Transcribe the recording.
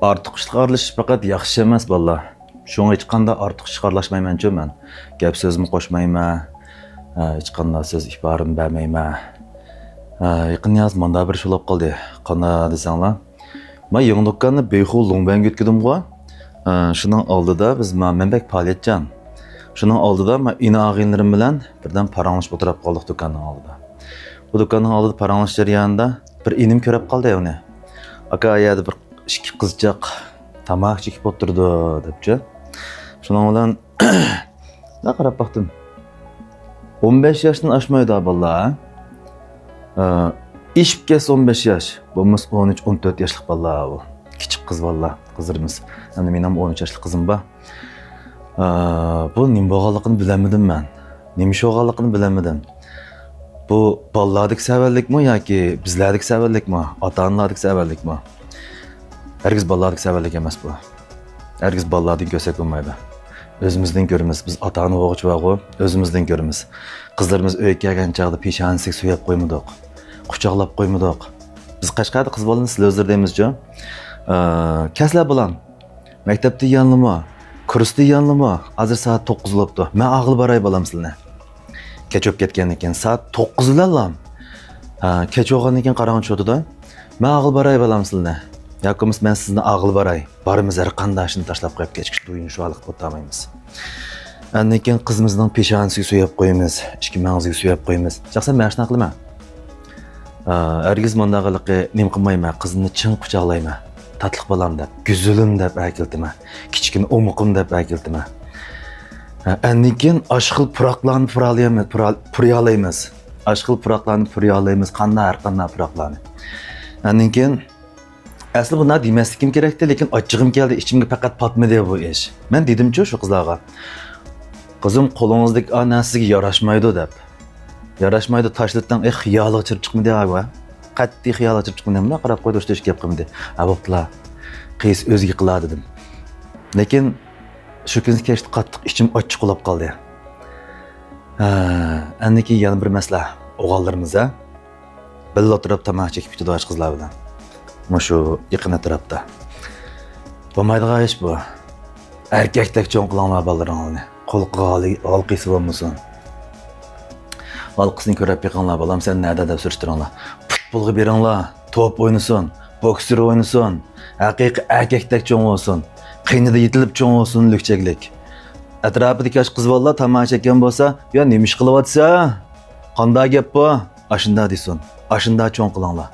Artıq işqarlashish faqat yaxshi emas bolalar. Shunga hech qanday ortiq ishqarlashmayman-chi men. Gap so'zimni qo'shmayman. Hech qanday so'z iborim bermayman. Yaqin yoz manda bir shulab qoldi. Qana desanglar. Men yangi do'konni bexu Longban yetkidim-ku. Shuning oldida biz menbek faoliyatchan. Shuning oldida men ina-og'inlarim bilan birdan paranglashib o'tirib qoldik do'konning oldida. Bu do'konning oldida paranglish jarayonida bir inim ko'rib qoldi uni. Aka yerda bir ikki qizchaq tamoq chekib o'tirdi debchi. Shuning bilan na qarab baxtim. 15 yoshdan oshmaydi bolalar. İşib kes 15 yosh. Bo'lmas 13-14 yoshlik bolalar bu. Kichik qiz bolalar, qizlarimiz. Endi men ham 13 yoshlik qizim bor. Bu nim bo'lganligini bilamadim men. Nima ish bo'lganligini bilamadim. Bu bolalardagi savallikmi yoki bizlardagi savallikmi, ota-onalardagi savallikmi? Herkes bolalardagi savallik emas bu. Herkes bolalardan ko'rsak bo'lmaydi. Özümüzden görürüz. Biz ata-ana o'g'ich bo'g'u, özümüzden görürüz. Qizlarimiz uyga kelgan chaqda peshonasiga suyab qo'ymadik. Quchoqlab qo'ymadik. Biz Qashqarda qiz bolani sizlar o'zlar deymizchi. Kaslar bilan maktabda yanlimi, kursda yanlimi, hozir soat 9 bo'libdi. Men og'il boray bolam sizlarni. Kech o'p ketgandan keyin soat 9 bilan kech o'g'andan keyin qarang cho'tida. Men og'il boray bolam sizlarni. Yo'qimiz men sizni og'il boray. Borimiz har qanday ishni tashlab qo'yib kechki to'yinishvalik o'tamaymiz. Andan keyin qizimizning peshonasiga suyab qo'yamiz, ichki mag'ziga suyab qo'yamiz. Shaxsan men shuna qilaman. Herkes mandag'iliqi nim qilmayman, qizni chin quchoqlayman. Tatliq bolam deb, güzülüm deb aytiltiman. Kichkina o'muqim deb aytiltiman. Andan keyin ashqil puroqlarni puralaymiz. Ashqil puroqlarni puralaymiz, qanday har qanday puroqlarni. Andan keyin aslida buni demaslikim kerakdi, lekin ochig'im keldi, ichimga faqat patmadi bu ish. Men dedim-chi shu qizlarga. Qizim qo'lingizdagi onasiga yarashmaydi deb. Yarashmaydi tashlatdan xiyoliga chirib chiqmadi ava. Qattiq xiyoliga chirib chiqmadi. Mana qarab qo'ydi o'sha gap qilmadi. Bo'ptilar. Qiz o'ziga qiladi dedim. Lekin shu kunni kechdi qattiq ichim ochiq qolib qoldi. Anniki yana bir masala. O'g'illarimiz birga o'tirib tamoq chekib ketdi yosh qizlar bilan. Şu yaqin atrofda. Bo'lmaydigan ish bu. Erkakdek cho'ng qilinglar bolalaringni. Qo'lqi olqisi bo'lmasin. Olqisini ko'rib yiqinglar bolam, sen nerda deb surishtiringlar. Futbolga beringlar, top o'ynasin, boksir o'ynasin, haqiqiy erkakdek cho'ng olsin. Qiynida yetilib cho'ng olsin lukchaklik. Atrofidagi yosh qiz bolalar tomosha chekkan bo'lsa, yo nima ish qilyapsa, qanday gap bu? Ashunda desin. Ashunda cho'ng qilinglar.